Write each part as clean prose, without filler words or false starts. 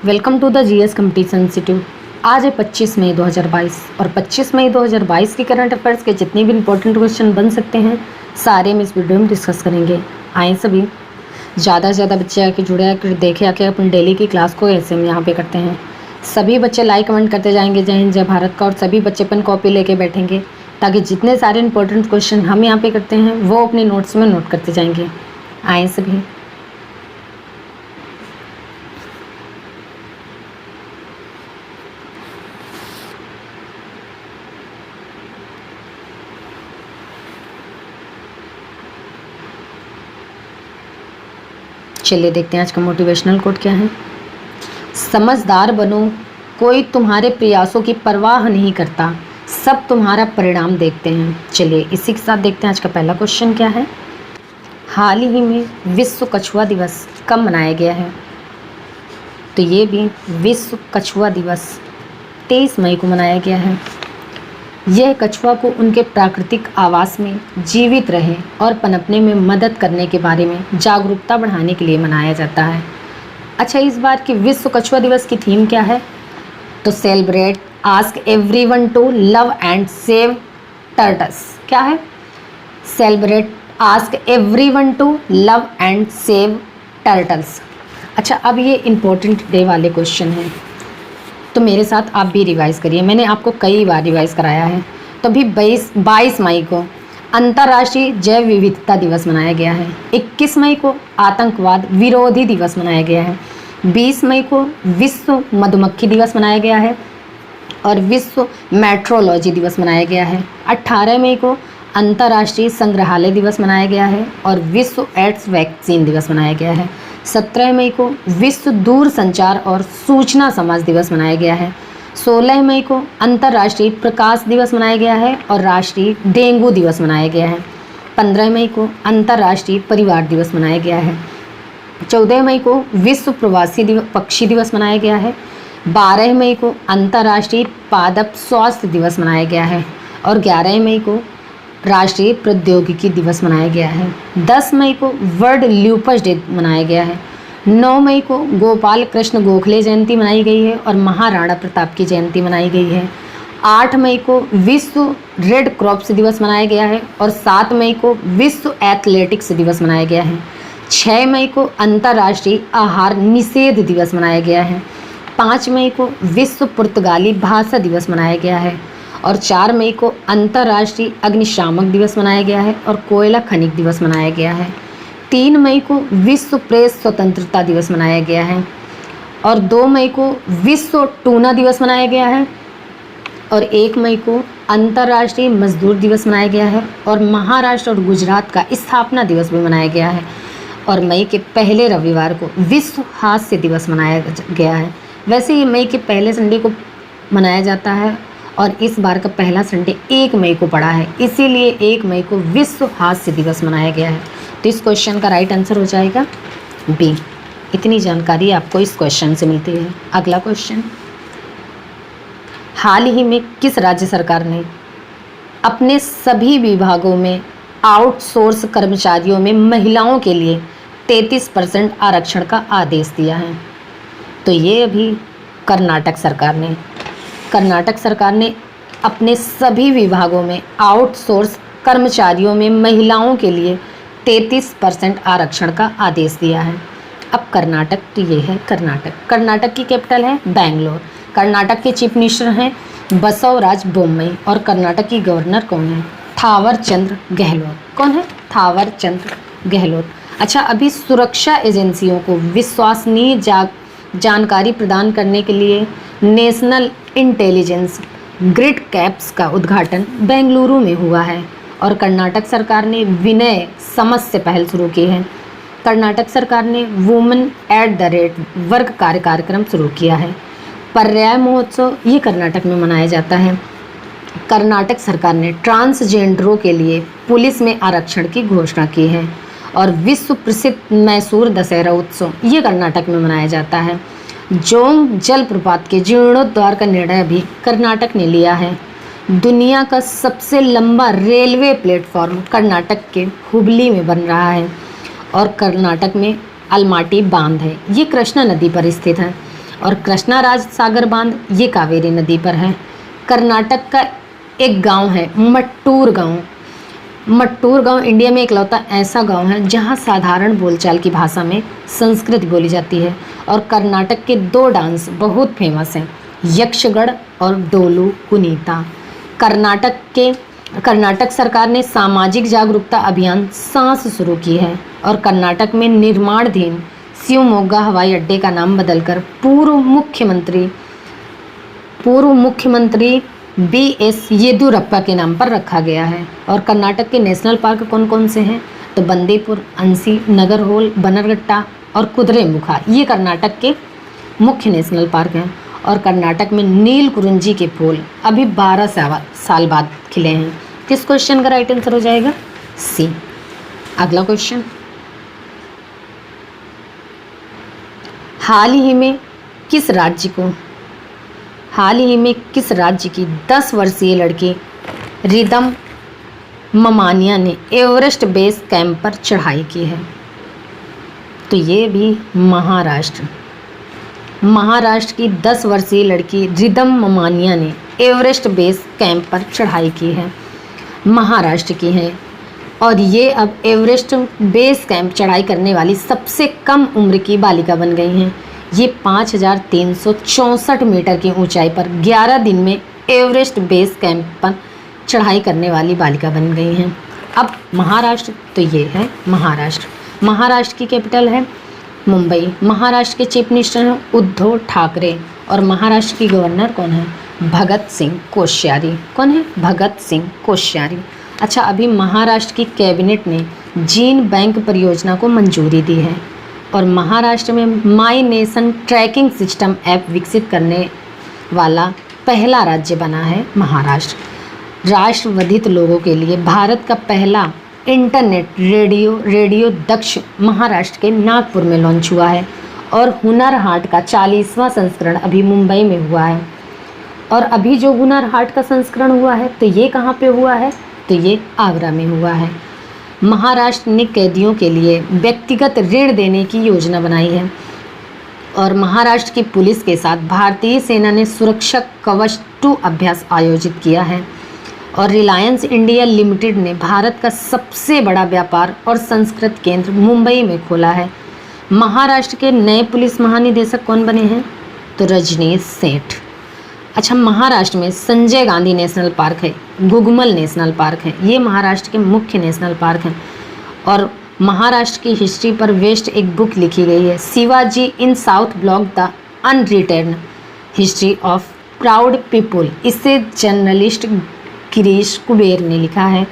Welcome to the GS competition institute. आज है 25 मई 2022 और 25 मई 2022 के करंट अफेयर्स के जितने भी इंपॉर्टेंट क्वेश्चन बन सकते हैं सारे हम इस वीडियो में डिस्कस करेंगे। आए सभी ज़्यादा से ज़्यादा बच्चे आके जुड़े आकर देखे आके अपन डेली की क्लास को ऐसे हम यहाँ पे करते हैं। सभी बच्चे लाइक कमेंट करते जाएंगे जय हिंद जय भारत का, और सभी बच्चे अपन कॉपी लेके बैठेंगे ताकि जितने सारे इंपॉर्टेंट क्वेश्चन हम यहाँ पे करते हैं वो अपने नोट्स में नोट करते जाएंगे। आए सभी। चलिए देखते हैं आज का मोटिवेशनल कोट क्या है। समझदार बनो, कोई तुम्हारे प्रयासों की परवाह नहीं करता, सब तुम्हारा परिणाम देखते हैं। चलिए इसी के साथ देखते हैं आज का पहला क्वेश्चन क्या है। हाल ही में विश्व कछुआ दिवस कब मनाया गया है? तो ये भी विश्व कछुआ दिवस 23 मई को मनाया गया है। यह कछुआ को उनके प्राकृतिक आवास में जीवित रहे और पनपने में मदद करने के बारे में जागरूकता बढ़ाने के लिए मनाया जाता है। अच्छा, इस बार की विश्व कछुआ दिवस की थीम क्या है? तो celebrate ask everyone to love and save turtles. क्या है? Celebrate ask everyone to love and save turtles. अच्छा, अब ये इम्पोर्टेंट डे वाले क्वेश्चन हैं तो मेरे साथ आप भी रिवाइज़ करिए। मैंने आपको कई बार रिवाइज़ कराया है। तो अभी 22 मई को अंतर्राष्ट्रीय जैव विविधता दिवस मनाया गया है। 21 मई को आतंकवाद विरोधी दिवस मनाया गया है। 20 मई को विश्व मधुमक्खी दिवस मनाया गया है और विश्व मेट्रोलॉजी दिवस मनाया गया है। 18 मई को अंतर्राष्ट्रीय संग्रहालय दिवस मनाया गया है और विश्व एड्स वैक्सीन दिवस मनाया गया है। 17 मई को विश्व दूर संचार और सूचना समाज दिवस मनाया गया है। 16 मई को अंतर्राष्ट्रीय प्रकाश दिवस मनाया गया है और राष्ट्रीय डेंगू दिवस मनाया गया है। 15 मई को अंतर्राष्ट्रीय परिवार दिवस मनाया गया है। 14 मई को विश्व प्रवासी पक्षी दिवस मनाया गया है। 12 मई को अंतर्राष्ट्रीय पादप स्वास्थ्य दिवस मनाया गया है और 11 मई को राष्ट्रीय प्रौद्योगिकी दिवस मनाया गया है। 10 मई को वर्ल्ड ल्यूपस डे मनाया गया है। 9 मई को गोपाल कृष्ण गोखले जयंती मनाई गई है और महाराणा प्रताप की जयंती मनाई गई है। 8 मई को विश्व रेड क्रॉस दिवस मनाया गया है और 7 मई को विश्व एथलेटिक्स दिवस मनाया गया है। 6 मई को अंतर्राष्ट्रीय आहार निषेध दिवस मनाया गया है। 5 मई को विश्व पुर्तगाली भाषा दिवस मनाया गया है और 4 मई को अंतर्राष्ट्रीय अग्निशामक दिवस मनाया गया है और कोयला खनिक दिवस मनाया गया है। 3 मई को विश्व प्रेस स्वतंत्रता दिवस मनाया गया है और 2 मई को विश्व टूना दिवस मनाया गया है और 1 मई को अंतर्राष्ट्रीय मजदूर दिवस मनाया गया है और महाराष्ट्र और गुजरात का स्थापना दिवस भी मनाया गया है और मई के पहले रविवार को विश्व हास्य दिवस मनाया गया है। वैसे ये मई के पहले संडे को मनाया जाता है और इस बार का पहला संडे 1 मई को पड़ा है, इसीलिए 1 मई को विश्व हास्य दिवस मनाया गया है। तो इस क्वेश्चन का राइट आंसर हो जाएगा बी। इतनी जानकारी आपको इस क्वेश्चन से मिलती है। अगला क्वेश्चन, हाल ही में किस राज्य सरकार ने अपने सभी विभागों में आउटसोर्स कर्मचारियों में महिलाओं के लिए 33% आरक्षण का आदेश दिया है? तो ये अभी कर्नाटक सरकार ने अपने सभी विभागों में आउटसोर्स कर्मचारियों में महिलाओं के लिए 33% आरक्षण का आदेश दिया है। अब कर्नाटक, तो ये है कर्नाटक की कैपिटल है बेंगलोर। कर्नाटक के चीफ मिनिस्टर हैं बसवराज बोम्मई और कर्नाटक की गवर्नर कौन है? थावर चंद गहलोत। कौन है? थावर चंद गहलोत। अच्छा, अभी सुरक्षा एजेंसियों को विश्वसनीय जानकारी प्रदान करने के लिए नेशनल इंटेलिजेंस ग्रिड कैप्स का उद्घाटन बेंगलुरु में हुआ है और कर्नाटक सरकार ने विनय समझ से पहल शुरू की है। कर्नाटक सरकार ने women at the rate work कार्यक्रम शुरू किया है। पर्याय महोत्सव ये कर्नाटक में मनाया जाता है। कर्नाटक सरकार ने ट्रांसजेंडरों के लिए पुलिस में आरक्षण की घोषणा की है और विश्व प्रसिद्ध मैसूर दशहरा उत्सव ये कर्नाटक में मनाया जाता है। जोंग जलप्रपात के जीर्णोद्धार का निर्णय भी कर्नाटक ने लिया है। दुनिया का सबसे लंबा रेलवे प्लेटफॉर्म कर्नाटक के हुबली में बन रहा है और कर्नाटक में अलमाटी बांध है, ये कृष्णा नदी पर स्थित है। और कृष्णाराज सागर बांध ये कावेरी नदी पर है। कर्नाटक का एक गांव है मट्टूर गांव। मट्टूर गांव इंडिया में इकलौता ऐसा गांव है जहां साधारण बोलचाल की भाषा में संस्कृत बोली जाती है। और कर्नाटक के 2 डांस बहुत फेमस हैं, यक्षगढ़ और डोलू कुनीता। कर्नाटक सरकार ने सामाजिक जागरूकता अभियान सांस शुरू की है और कर्नाटक में निर्माणाधीन शिवमोगा हवाई अड्डे का नाम बदलकर पूर्व मुख्यमंत्री BS येदियुरप्पा के नाम पर रखा गया है। और कर्नाटक के नेशनल पार्क कौन कौन से हैं? तो बंदीपुर, अंसी, नगरहोल, बन्नरघट्टा और कुद्रेमुख, ये कर्नाटक के मुख्य नेशनल पार्क हैं। और कर्नाटक में नील कुरुंजी के फूल अभी 12 साल बाद खिले हैं। किस क्वेश्चन का राइट आंसर हो जाएगा? सी। अगला क्वेश्चन, हाल ही में किस राज्य की 10 वर्षीय लड़की रिदम ममानिया ने एवरेस्ट बेस कैंप पर चढ़ाई की है? तो ये भी महाराष्ट्र की 10 वर्षीय लड़की रिदम ममानिया ने एवरेस्ट बेस कैंप पर चढ़ाई की है। महाराष्ट्र की है और ये अब एवरेस्ट बेस कैंप चढ़ाई करने वाली सबसे कम उम्र की बालिका बन गई हैं। ये 5364 मीटर की ऊंचाई पर 11 दिन में एवरेस्ट बेस कैंप पर चढ़ाई करने वाली बालिका बन गई हैं। अब महाराष्ट्र, तो ये है महाराष्ट्र की कैपिटल है मुंबई। महाराष्ट्र के चीफ मिनिस्टर हैं उद्धव ठाकरे और महाराष्ट्र की गवर्नर कौन है? भगत सिंह कोश्यारी। कौन है? भगत सिंह कोश्यारी। अच्छा, अभी महाराष्ट्र की कैबिनेट ने जीन बैंक परियोजना को मंजूरी दी है और महाराष्ट्र में my nation tracking system app विकसित करने वाला पहला राज्य बना है महाराष्ट्र। राष्ट्रवधित लोगों के लिए भारत का पहला इंटरनेट रेडियो दक्ष महाराष्ट्र के नागपुर में लॉन्च हुआ है। और हुनर हाट का 40वां संस्करण अभी मुंबई में हुआ है। और अभी जो हुनर हाट का संस्करण हुआ है तो ये कहाँ पे हुआ है? तो ये आगरा में हुआ है। महाराष्ट्र ने कैदियों के लिए व्यक्तिगत ऋण देने की योजना बनाई है। और महाराष्ट्र की पुलिस के साथ भारतीय सेना ने सुरक्षा कवच 2 अभ्यास आयोजित किया है। और रिलायंस इंडिया लिमिटेड ने भारत का सबसे बड़ा व्यापार और संस्कृत केंद्र मुंबई में खोला है। महाराष्ट्र के नए पुलिस महानिदेशक कौन बने हैं? तो रजनीश सेठ। अच्छा, महाराष्ट्र में संजय गांधी नेशनल पार्क है, गुगमल नेशनल पार्क है, ये महाराष्ट्र के मुख्य नेशनल पार्क हैं। और महाराष्ट्र की हिस्ट्री पर वेस्ट एक बुक लिखी गई है, Shivaji in South Block the unwritten history of proud people. इसे जर्नलिस्ट गिरीश कुबेर ने लिखा है।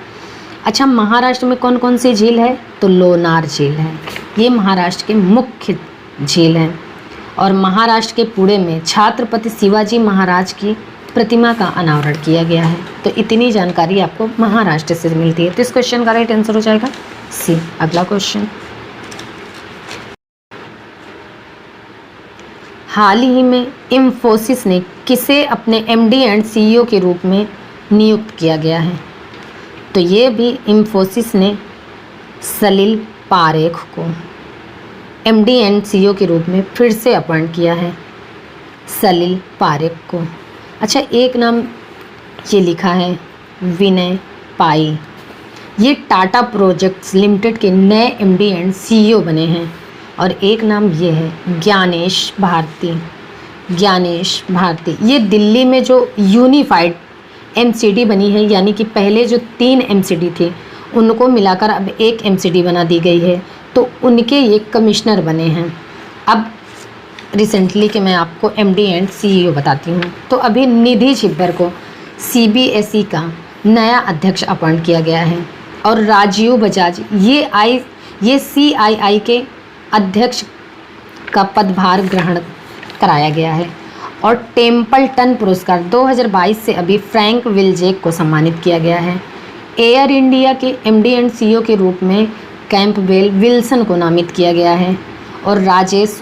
अच्छा, महाराष्ट्र में कौन कौन सी झील है? तो लोनार झील है, ये महाराष्ट्र के मुख्य झील हैं। और महाराष्ट्र के पुणे में छत्रपति शिवाजी महाराज की प्रतिमा का अनावरण किया गया है। तो इतनी जानकारी आपको महाराष्ट्र से मिलती है। तो इस क्वेश्चन का राइट आंसर हो जाएगा सी। अगला क्वेश्चन, हाल ही में इंफोसिस ने किसे अपने MD एंड CEO के रूप में नियुक्त किया गया है? तो ये भी इंफोसिस ने सलिल पारेख को MD एंड CEO के रूप में फिर से अपॉइंट किया है, सलिल पारेख को। अच्छा, एक नाम ये लिखा है विनय पाई, ये टाटा प्रोजेक्ट्स लिमिटेड के नए MD एंड CEO बने हैं। और एक नाम ये है ज्ञानेश भारती, ये दिल्ली में जो यूनिफाइड MCD बनी है, यानी कि पहले जो 3 MCD थे उनको मिलाकर अब एक MCD बना दी गई है, तो उनके ये कमिश्नर बने हैं। अब रिसेंटली के मैं आपको MD एंड CEO बताती हूँ। तो अभी निधि छिब्बर को CBSE का नया अध्यक्ष अपॉइंट किया गया है। और राजीव बजाज ये CII के अध्यक्ष का पदभार ग्रहण कराया गया है। और टेम्पल्टन पुरस्कार 2022 से अभी फ्रैंक विलजेक को सम्मानित किया गया है। एयर इंडिया के MD एंड CEO के रूप में कैंपबेल विल्सन को नामित किया गया है। और राजेश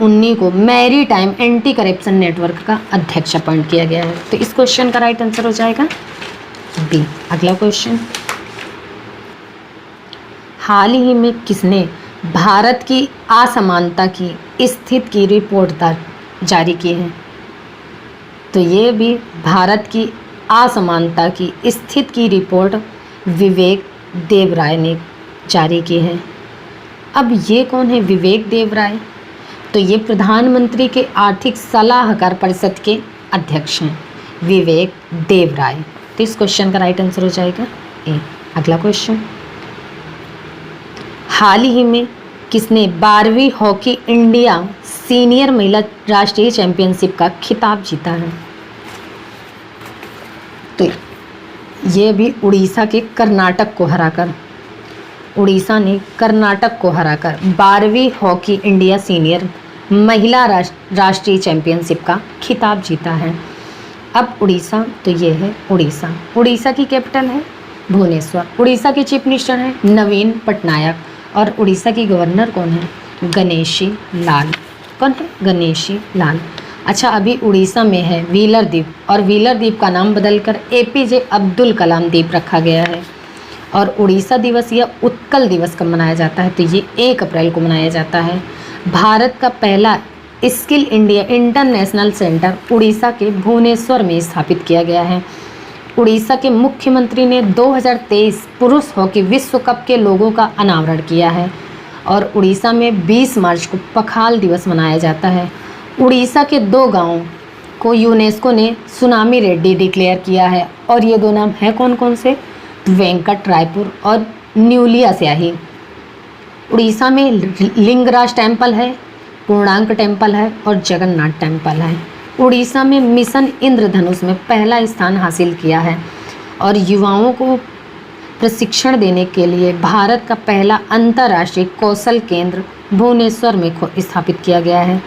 उन्नी को maritime anti corruption network का अध्यक्ष अपॉइंट किया गया है। तो इस क्वेश्चन का राइट आंसर हो जाएगा बी। अगला क्वेश्चन, हाल ही में किसने भारत की असमानता की स्थिति की रिपोर्ट जारी की है। तो ये भी भारत की असमानता की स्थिति की रिपोर्ट विवेक देवराय ने जारी की है। अब ये कौन है विवेक देवराय? तो ये प्रधानमंत्री के आर्थिक सलाहकार परिषद के अध्यक्ष हैं, विवेक देवराय। तो इस क्वेश्चन का राइट आंसर हो जाएगा ए। अगला क्वेश्चन, हाल ही में किसने 12वीं हॉकी इंडिया सीनियर महिला राष्ट्रीय चैंपियनशिप का खिताब जीता है? तो ये भी उड़ीसा के कर्नाटक को हराकर, उड़ीसा ने कर्नाटक को हराकर 12वीं हॉकी इंडिया सीनियर महिला राष्ट्रीय चैंपियनशिप का खिताब जीता है। अब उड़ीसा, तो ये है उड़ीसा। उड़ीसा की कैपिटल है भुवनेश्वर। उड़ीसा के चीफ मिनिस्टर हैं नवीन पटनायक और उड़ीसा की गवर्नर कौन है? गणेशी लाल। कौन है? गणेशी लाल। अच्छा, अभी उड़ीसा में है व्हीलर द्वीप और व्हीलर द्वीप का नाम बदलकर एपीजे अब्दुल कलाम द्वीप रखा गया है। और उड़ीसा दिवस या उत्कल दिवस कब मनाया जाता है? तो ये 1 अप्रैल को मनाया जाता है। भारत का पहला skill India international centre Orissa के भुवनेश्वर में स्थापित किया गया है। उड़ीसा के मुख्यमंत्री ने 2023 पुरुष हॉकी विश्व कप के लोगो का अनावरण किया है। और उड़ीसा में 20 मार्च को पखाल दिवस मनाया जाता है। उड़ीसा के 2 गांवों को यूनेस्को ने सुनामी रेड्डी डिक्लेयर किया है और ये 2 नाम हैं कौन कौन से? वेंकट रायपुर और न्यूलिया स्याही। उड़ीसा में लिंगराज टेम्पल है, पूर्णांक टेम्पल है और जगन्नाथ टेम्पल है। उड़ीसा में मिशन इंद्रधनुष में पहला स्थान हासिल किया है और युवाओं को प्रशिक्षण देने के लिए भारत का पहला अंतर्राष्ट्रीय कौशल केंद्र भुवनेश्वर में स्थापित किया गया है।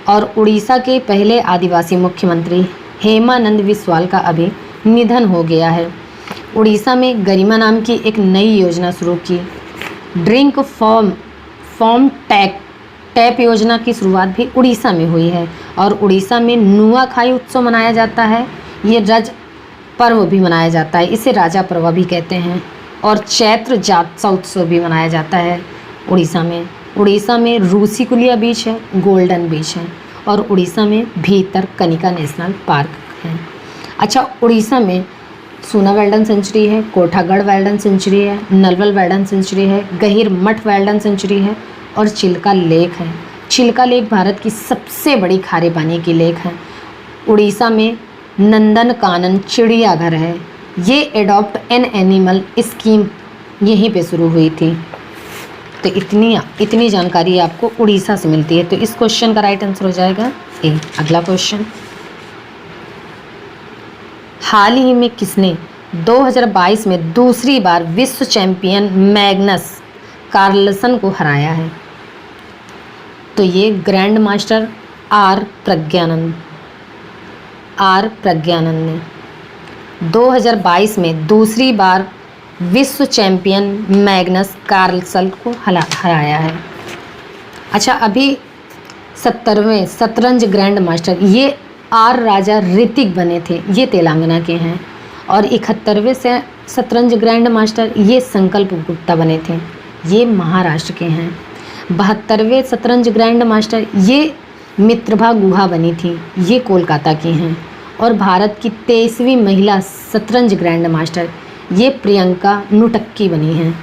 और उड़ीसा के पहले आदिवासी मुख्यमंत्री हेमानंद बिस्वाल का अभी निधन हो गया है। उड़ीसा में गरिमा नाम की एक नई योजना शुरू की। ड्रिंक फॉर्म टैप योजना की शुरुआत भी उड़ीसा में हुई है। और उड़ीसा में नुआखाई उत्सव मनाया जाता है। ये रज पर्व भी मनाया जाता है, इसे राजा पर्व भी कहते हैं। और चैत्र जात्सा उत्सव भी मनाया जाता है उड़ीसा में। उड़ीसा में रूसी कुलिया बीच है, गोल्डन बीच है। और उड़ीसा में भीतर कनिका नेशनल पार्क है। अच्छा, उड़ीसा में सूना वाइल्डन सेंचुरी है, कोठागढ़ वाइल्डन सेंचुरी है, नलवल वाइल्डन सेंचुरी है, गहीर मठ वाइल्डन सेंचुरी है और चिल्का लेक है। चिल्का लेक भारत की सबसे बड़ी खारे पानी की लेक है। उड़ीसा में नंदनकानन चिड़ियाघर है। ये एडॉप्ट एन एनिमल स्कीम यहीं पे शुरू हुई थी। तो इतनी जानकारी आपको उड़ीसा से मिलती है। तो इस क्वेश्चन का राइट आंसर हो जाएगा ए। अगला क्वेश्चन, हाल ही में किसने 2022 में दूसरी बार विश्व चैंपियन मैग्नस कार्लसन को हराया है? तो ये ग्रैंड मास्टर आर प्रज्ञानंद ने 2022 में दूसरी बार विश्व चैंपियन मैग्नस कार्लसन को हराया है। अच्छा, अभी 70वें शतरंज ग्रैंड मास्टर ये आर राजा ऋतिक बने थे, ये तेलंगाना के हैं। और 71वें से शतरंज ग्रैंड मास्टर ये संकल्प गुप्ता बने थे, ये महाराष्ट्र के हैं। 72वें शतरंज ग्रैंड मास्टर ये मित्रभा गुहा बनी थी, ये कोलकाता की हैं। और भारत की 23वीं महिला शतरंज ग्रैंड मास्टर ये प्रियंका नुटक्की बनी हैं।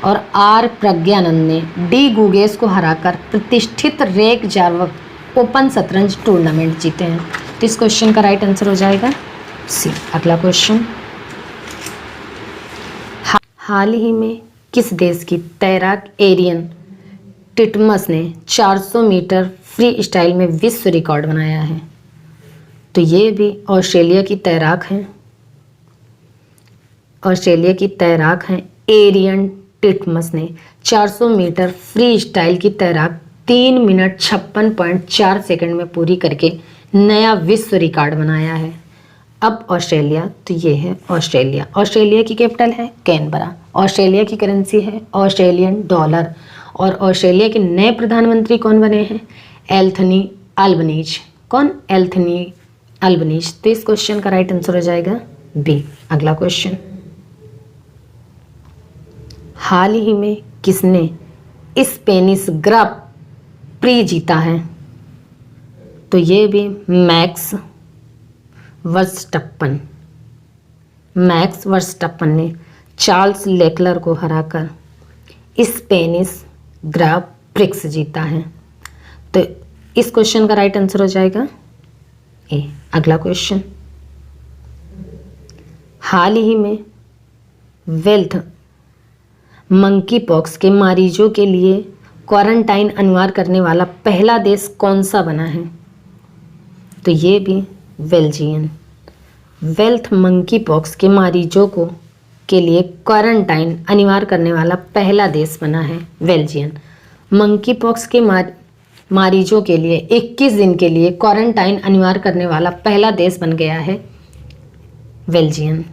और आर प्रज्ञानंद ने डी गुगेस को हराकर प्रतिष्ठित रेक जार्वक ओपन शतरंज टूर्नामेंट जीते हैं। तो इस क्वेश्चन का राइट आंसर हो जाएगा सी। अगला क्वेश्चन, हाल ही में किस देश की तैराक एरियन टिटमस ने 400 मीटर फ्री स्टाइल में विश्व रिकॉर्ड बनाया है? तो ये भी ऑस्ट्रेलिया की तैराक हैं एरियन टिटमस ने 400 मीटर फ्री स्टाइल की तैराक 3 मिनट 56.4 सेकंड में पूरी करके नया विश्व रिकॉर्ड बनाया है। अब ऑस्ट्रेलिया, तो ये है ऑस्ट्रेलिया। ऑस्ट्रेलिया की कैपिटल है कैनबरा। ऑस्ट्रेलिया की करेंसी है ऑस्ट्रेलियन डॉलर। और ऑस्ट्रेलिया के नए प्रधानमंत्री कौन बने हैं? Anthony Albanese. कौन? Anthony Albanese. तो इस क्वेश्चन का राइट आंसर हो जाएगा बी। अगला क्वेश्चन, हाल ही में किसने स्पेनिश ग्रा प्री जीता है? तो ये भी मैक्स वर्स्टप्पन ने चार्ल्स लेक्लर को हराकर स्पेनिश ग्रा प्रिक्स जीता है। तो इस क्वेश्चन का राइट आंसर हो जाएगा ए। अगला क्वेश्चन, हाल ही में वेल्थ मंकी पॉक्स के मरीजों के लिए क्वारंटाइन अनिवार्य करने वाला पहला देश कौन सा बना है? तो ये भी बेल्जियम। वेल्थ मंकी पॉक्स के मरीजों के लिए क्वारंटाइन अनिवार्य करने वाला पहला देश बना है बेल्जियम। मंकी पॉक्स के मरीजों के लिए 21 दिन के लिए क्वारंटाइन अनिवार्य करने वाला पहला देश बन गया है बेल्जियम।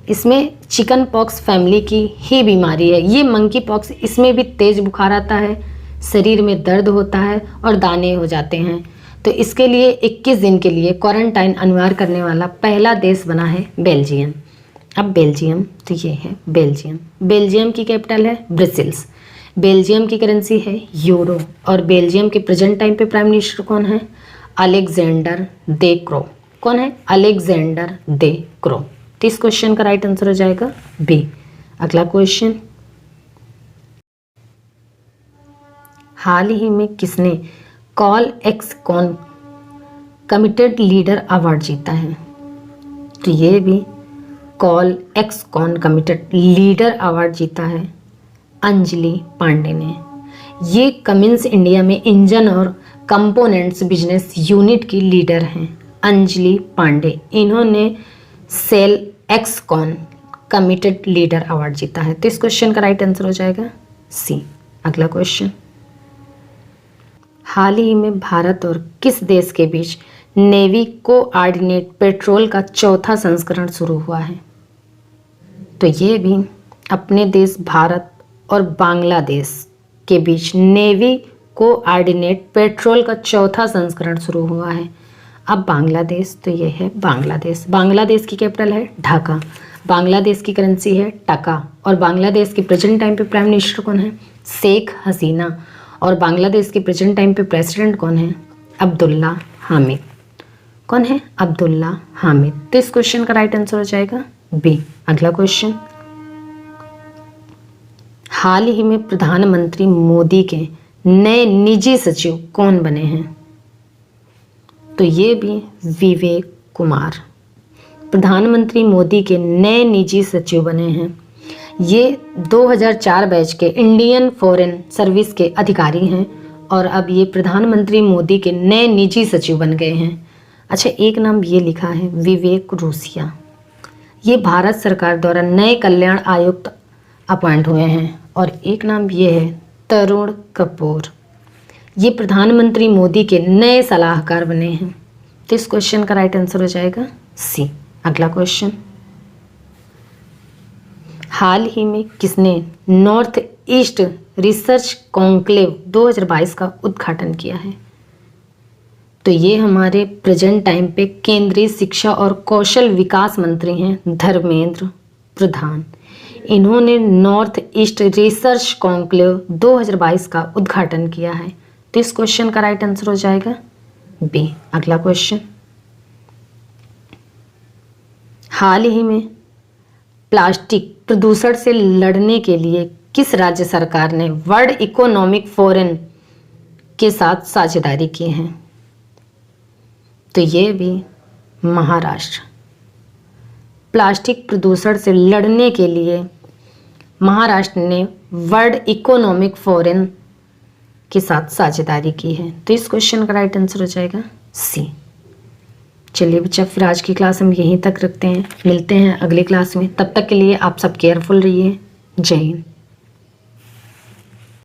इसमें चिकन पॉक्स फैमिली की ही बीमारी है। ये मंकी पॉक्स, इसमें भी तेज बुखार आता है, शरीर में दर्द होता है और दाने हो जाते हैं। तो इसके लिए 21 दिन के लिए क्वारंटाइन अनिवार्य करने वाला पहला देश बना है बेल्जियम। अब बेल्जियम, तो ये है बेल्जियम। बेल्जियम की कैपिटल है ब्रसेल्स। बेल्जियम की करेंसी है यूरो। और बेल्जियम के प्रेजेंट टाइम पे प्राइम मिनिस्टर कौन है? अलेक्जेंडर दे क्रो। कौन है? अलेक्जेंडर दे क्रो। तो इस क्वेश्चन का राइट आंसर हो जाएगा बी। अगला क्वेश्चन, हाल ही में किसने call ex con committed leader award जीता है? तो ये भी call ex con committed leader award जीता है अंजलि पांडे ने। ये कमिंस इंडिया में इंजन और कंपोनेंट्स बिजनेस यूनिट की लीडर हैं अंजलि पांडे। इन्होंने cell ex con committed leader award जीता है। तो इस क्वेश्चन का राइट आंसर हो जाएगा सी। अगला क्वेश्चन, हाल ही में भारत और किस देश के बीच नेवी कोऑर्डिनेट पेट्रोल का चौथा संस्करण शुरू हुआ है? तो ये भी अपने देश भारत और बांग्लादेश के बीच नेवी कोऑर्डिनेट पेट्रोल का चौथा संस्करण शुरू हुआ है। अब बांग्लादेश, तो ये है बांग्लादेश। बांग्लादेश की कैपिटल है ढाका। बांग्लादेश की करेंसी है टका। और बांग्लादेश के प्रेजेंट टाइम पे प्राइम मिनिस्टर कौन है? शेख हसीना। और बांग्लादेश के प्रेजेंट टाइम पे प्रेसिडेंट कौन है? अब्दुल्ला हामिद। कौन है? अब्दुल्ला हामिद। तो इस क्वेश्चन का राइट आंसर हो जाएगा बी। अगला क्वेश्चन, हाल ही में प्रधानमंत्री मोदी के नए निजी सचिव कौन बने हैं? तो ये भी विवेक कुमार प्रधानमंत्री मोदी के नए निजी सचिव बने हैं। ये 2004 बैच के इंडियन फॉरेन सर्विस के अधिकारी हैं और अब ये प्रधानमंत्री मोदी के नए निजी सचिव बन गए हैं। अच्छा, एक नाम ये लिखा है विवेक रूसिया। ये भारत सरकार द्वारा नए कल्याण आयुक्त अपॉइंट हुए हैं। और एक नाम ये है तरुण कपूर। ये प्रधानमंत्री मोदी के नए सलाहकार बने हैं। तो इस क्वेश्चन का राइट आंसर हो जाएगा सी। अगला क्वेश्चन, हाल ही में किसने नॉर्थ ईस्ट रिसर्च कॉन्क्लेव 2022 का उद्घाटन किया है? तो ये हमारे प्रेजेंट टाइम पे केंद्रीय शिक्षा और कौशल विकास मंत्री हैं धर्मेंद्र प्रधान। इन्होंने नॉर्थ ईस्ट रिसर्च कॉन्क्लेव 2022 का उद्घाटन किया है। तो इस क्वेश्चन का राइट आंसर हो जाएगा बी। अगला क्वेश्चन, हाल ही में प्लास्टिक प्रदूषण से लड़ने के लिए किस राज्य सरकार ने वर्ल्ड इकोनॉमिक फोरम के साथ साझेदारी की है? तो ये भी महाराष्ट्र। प्लास्टिक प्रदूषण से लड़ने के लिए महाराष्ट्र ने वर्ल्ड इकोनॉमिक फोरम के साथ साझेदारी की है। तो इस क्वेश्चन का राइट आंसर हो जाएगा सी। चलिए बच्चा, फिर आज की क्लास हम यहीं तक रखते हैं। मिलते हैं अगली क्लास में। तब तक के लिए आप सब केयरफुल रहिए। जय हिंद।